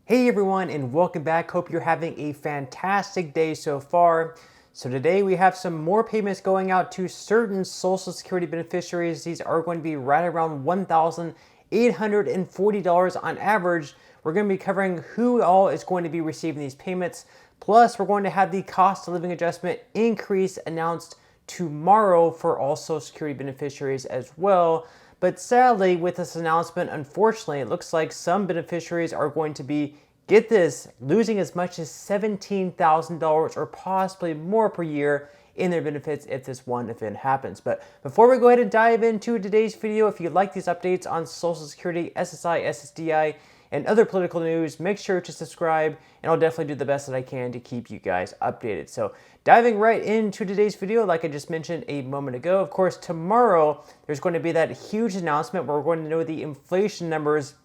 Hey everyone, and welcome back. Hope you're having a fantastic day so far. So today we have some more payments going out to certain Social Security beneficiaries. These are going to be right around $1,840 on average. We're going to be covering who all is going to be receiving these payments. Plus, we're going to have the cost of living adjustment increase announced tomorrow for all Social Security beneficiaries as well. But sadly, with this announcement, unfortunately, it looks like some beneficiaries are going to be, get this, losing as much as $17,000 or possibly more per year in their benefits if this one event happens. But before we go ahead and dive into today's video, if you like these updates on Social Security, SSI, SSDI, and other political news, make sure to subscribe, and I'll definitely do the best that I can to keep you guys updated. So diving right into today's video, like I just mentioned a moment ago, of course, tomorrow there's going to be that huge announcement where we're going to know the inflation numbers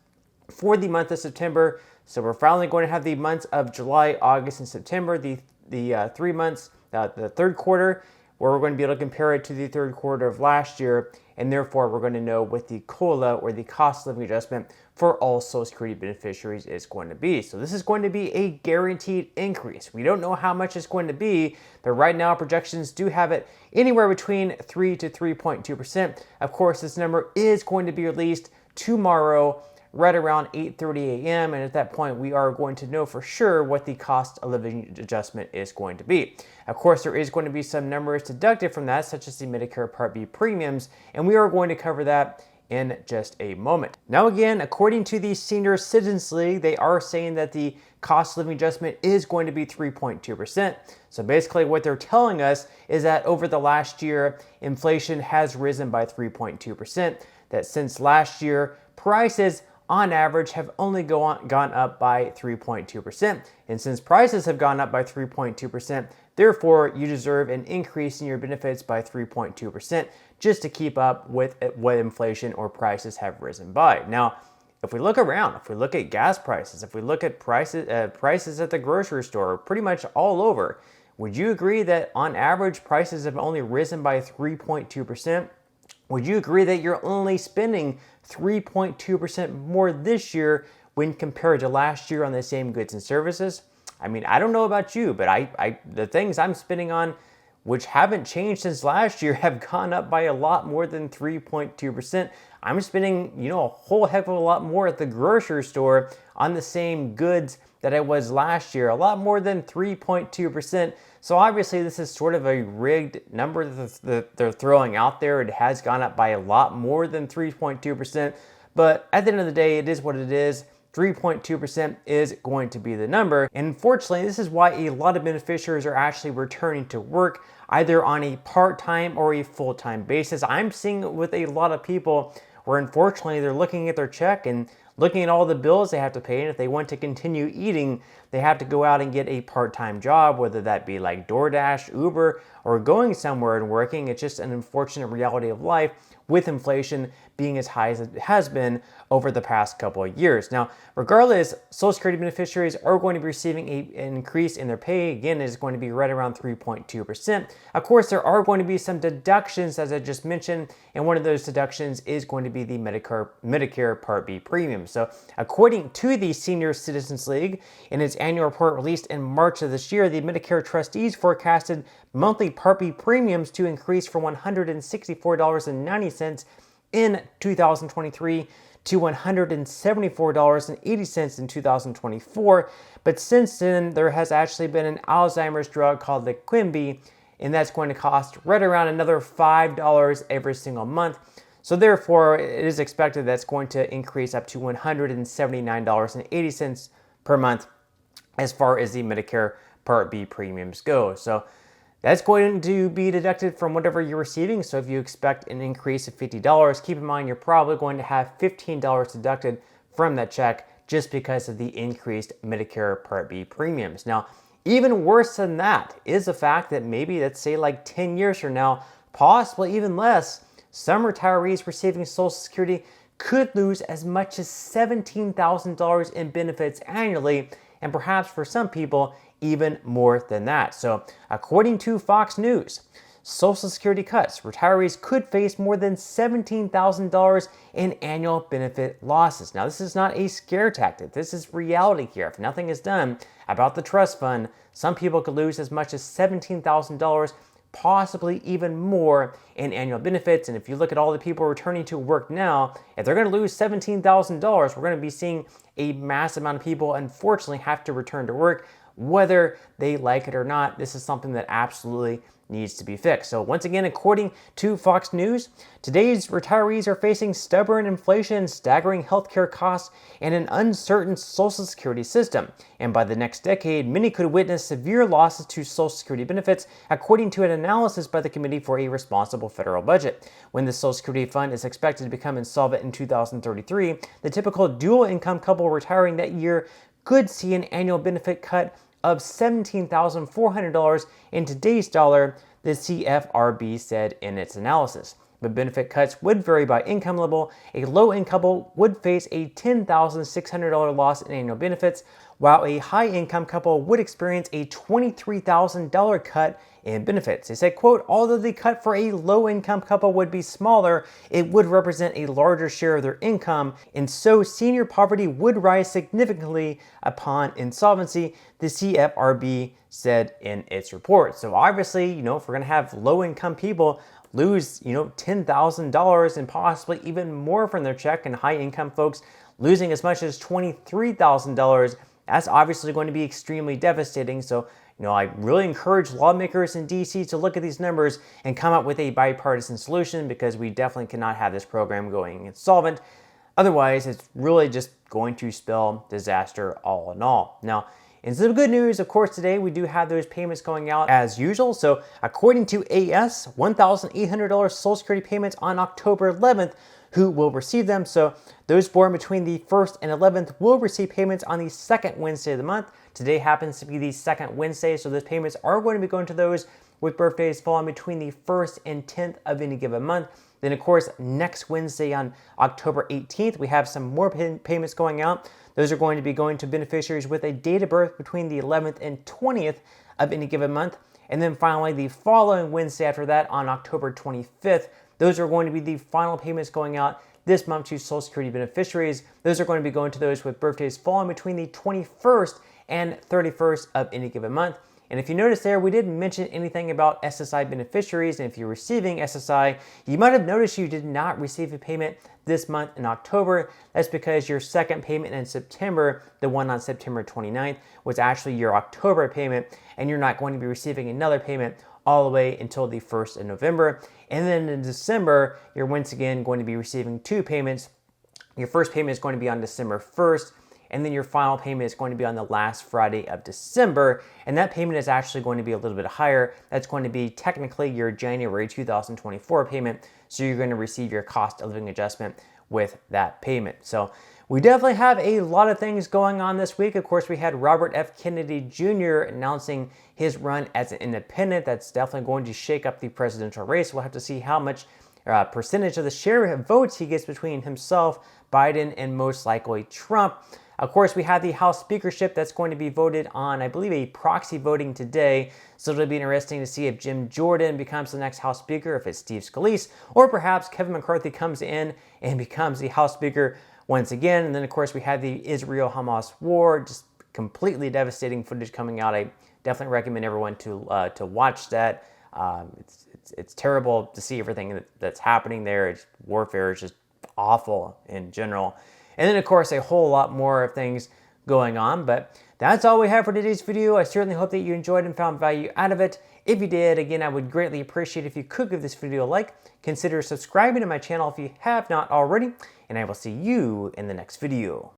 for the month of September. So we're finally going to have the months of July, August, and September, the 3 months, the third quarter, where we're going to be able to compare it to the third quarter of last year, and therefore we're going to know what the COLA, or the cost of living adjustment, for all Social Security beneficiaries is going to be. So this is going to be a guaranteed increase. We don't know how much it's going to be, but right now projections do have it anywhere between 3 to 3.2%. Of course, this number is going to be released tomorrow right around 8:30 a.m. And at that point, we are going to know for sure what the cost of living adjustment is going to be. Of course, there is going to be some numbers deducted from that, such as the Medicare Part B premiums, and we are going to cover that in just a moment. Now again, according to the Senior Citizens League, they are saying that the cost of living adjustment is going to be 3.2%. So basically what they're telling us is that over the last year, inflation has risen by 3.2%, that since last year, prices on average have only gone up by 3.2%. And since prices have gone up by 3.2%, therefore you deserve an increase in your benefits by 3.2% just to keep up with what inflation or prices have risen by. Now, if we look around, if we look at gas prices, if we look at prices at the grocery store, pretty much all over, would you agree that on average prices have only risen by 3.2%? Would you agree that you're only spending 3.2% more this year when compared to last year on the same goods and services? I mean, I don't know about you, but the things I'm spending on, which haven't changed since last year, have gone up by a lot more than 3.2%. I'm spending, a whole heck of a lot more at the grocery store on the same goods that I was last year, a lot more than 3.2%. So obviously this is sort of a rigged number that they're throwing out there. It has gone up by a lot more than 3.2%, but at the end of the day, it is what it is. 3.2% is going to be the number. And unfortunately, this is why a lot of beneficiaries are actually returning to work either on a part-time or a full-time basis. I'm seeing it with a lot of people where unfortunately they're looking at their check and looking at all the bills they have to pay, and if they want to continue eating, they have to go out and get a part-time job, whether that be like DoorDash, Uber, or going somewhere and working. It's just an unfortunate reality of life with inflation being as high as it has been over the past couple of years. Now, regardless, Social Security beneficiaries are going to be receiving an increase in their pay. Again, it is going to be right around 3.2%. Of course, there are going to be some deductions, as I just mentioned, and one of those deductions is going to be the Medicare Part B premium. So according to the Senior Citizens League, in its annual report released in March of this year, the Medicare trustees forecasted monthly Part B premiums to increase from $164.90 in 2023 to $174.80 in 2024. But since then, there has actually been an Alzheimer's drug called the Quimby, and that's going to cost right around another $5 every single month. So therefore, it is expected that's going to increase up to $179.80 per month as far as the Medicare Part B premiums go. So that's going to be deducted from whatever you're receiving. So if you expect an increase of $50, keep in mind you're probably going to have $15 deducted from that check just because of the increased Medicare Part B premiums. Now, even worse than that is the fact that maybe, let's say like 10 years from now, possibly even less, some retirees receiving Social Security could lose as much as $17,000 in benefits annually, and perhaps for some people, even more than that. So according to Fox News, Social Security cuts. Retirees could face more than $17,000 in annual benefit losses. Now, this is not a scare tactic. This is reality here. If nothing is done about the trust fund, some people could lose as much as $17,000, possibly even more in annual benefits. And if you look at all the people returning to work now, if they're going to lose $17,000, we're going to be seeing a massive amount of people unfortunately have to return to work, whether they like it or not. This is something that absolutely needs to be fixed. So once again, according to Fox News, today's retirees are facing stubborn inflation, staggering healthcare costs, and an uncertain Social Security system. And by the next decade, many could witness severe losses to Social Security benefits, according to an analysis by the Committee for a Responsible Federal Budget. When the Social Security fund is expected to become insolvent in 2033, the typical dual-income couple retiring that year could see an annual benefit cut of $17,400 in today's dollar, the CFRB said in its analysis. But benefit cuts would vary by income level. A low-income couple would face a $10,600 loss in annual benefits, while a high-income couple would experience a $23,000 cut in benefits. They said, quote, although the cut for a low-income couple would be smaller, it would represent a larger share of their income, and so senior poverty would rise significantly upon insolvency, the CFRB said in its report. So obviously, if we're going to have low-income people lose, $10,000 and possibly even more from their check, and high-income folks losing as much as $23,000, that's obviously going to be extremely devastating. So, I really encourage lawmakers in DC to look at these numbers and come up with a bipartisan solution, because we definitely cannot have this program going insolvent. Otherwise, it's really just going to spell disaster all in all. Now, in some good news, of course, today we do have those payments going out as usual. So according to AS, $1,800 Social Security payments on October 11th, who will receive them. So those born between the 1st and 11th will receive payments on the second Wednesday of the month. Today happens to be the second Wednesday, so those payments are going to be going to those with birthdays falling between the 1st and 10th of any given month. Then, of course, next Wednesday on October 18th, we have some more payments going out. Those are going to be going to beneficiaries with a date of birth between the 11th and 20th of any given month. And then finally, the following Wednesday after that, on October 25th, those are going to be the final payments going out this month to Social Security beneficiaries. Those are going to be going to those with birthdays falling between the 21st and 31st of any given month. And if you notice there, we didn't mention anything about SSI beneficiaries. And if you're receiving SSI, you might have noticed you did not receive a payment this month in October. That's because your second payment in September, the one on September 29th, was actually your October payment, and you're not going to be receiving another payment all the way until the 1st of November. And then in December, you're once again going to be receiving two payments. Your first payment is going to be on December 1st, and then your final payment is going to be on the last Friday of December, and that payment is actually going to be a little bit higher. That's going to be technically your January 2024 payment, so you're going to receive your cost of living adjustment with that payment. So we definitely have a lot of things going on this week. Of course, we had Robert F. Kennedy Jr. announcing his run as an independent. That's definitely going to shake up the presidential race. We'll have to see how much percentage of the share of votes he gets between himself, Biden, and most likely Trump. Of course, we have the House speakership that's going to be voted on, I believe, a proxy voting today. So it'll be interesting to see if Jim Jordan becomes the next House Speaker, if it's Steve Scalise, or perhaps Kevin McCarthy comes in and becomes the House Speaker once again. And then, of course, we have the Israel-Hamas war, just completely devastating footage coming out. I definitely recommend everyone to watch that. It's terrible to see everything that's happening there. Warfare is just awful in general. And then, of course, a whole lot more of things going on. But that's all we have for today's video. I certainly hope that you enjoyed and found value out of it. If you did, again, I would greatly appreciate if you could give this video a like. Consider subscribing to my channel if you have not already. And I will see you in the next video.